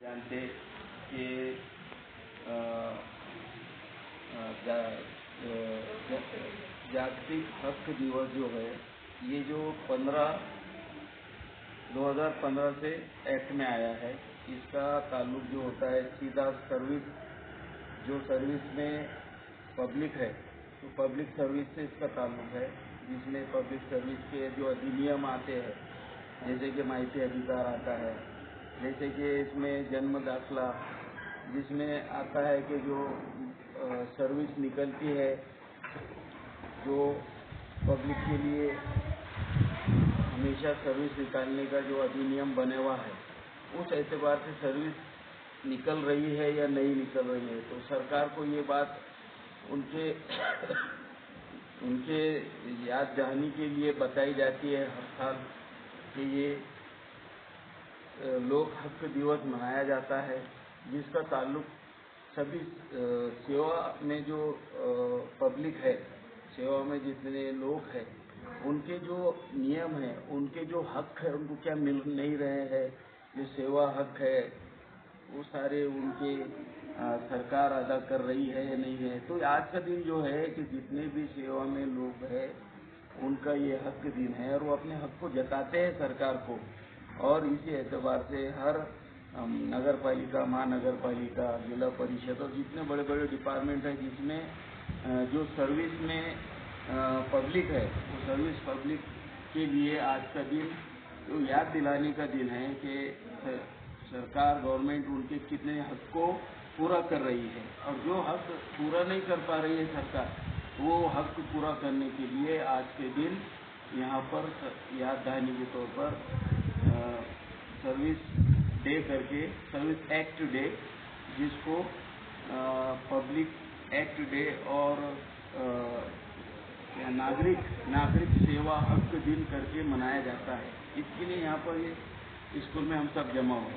जानते कि जागतिक हक दिवस जो है ये जो 2015 से एक्ट में आया है, इसका ताल्लुक जो होता है सीधा सर्विस में पब्लिक है तो पब्लिक सर्विस से इसका ताल्लुक है, जिसमें पब्लिक सर्विस के जो अधिनियम आते हैं जैसे कि माहिती अधिकार आता है, जैसे कि इसमें जन्म दाखला, जिसमें आता है कि जो सर्विस निकलती है जो पब्लिक के लिए हमेशा सर्विस निकालने का जो अधिनियम बने हुआ है, उस एतबार से सर्विस निकल रही है या नहीं निकल रही है तो सरकार को ये बात उनके याद दहानी के लिए बताई जाती है हर साल कि ये लोक हक दिवस मनाया जाता है, जिसका ताल्लुक सभी सेवा में जो पब्लिक है, सेवा में जितने लोग हैं उनके जो नियम हैं, उनके जो हक है उनको क्या मिल नहीं रहे हैं, जो सेवा हक है वो सारे उनके सरकार अदा कर रही है या नहीं है। तो आज का दिन जो है कि जितने भी सेवा में लोग हैं उनका ये हक दिन है और वो अपने हक को जताते हैं सरकार को। और इसी एतबार से हर नगर पालिका, महानगर पालिका, जिला परिषद और जितने बड़े बड़े डिपार्टमेंट हैं जिसमें जो सर्विस में पब्लिक है, वो सर्विस पब्लिक के लिए आज का दिन तो याद दिलाने का दिन है कि सरकार, गवर्नमेंट उनके कितने हक को पूरा कर रही है और जो हक पूरा नहीं कर पा रही है सरकार, वो हक पूरा करने के लिए आज के दिन यहाँ पर याद दहानी के तौर पर सर्विस डे करके, सर्विस एक्ट डे, जिसको पब्लिक एक्ट डे और नागरिक सेवा हक दिन करके मनाया जाता है। इसके लिए यहाँ पर स्कूल में हम सब जमा हुए।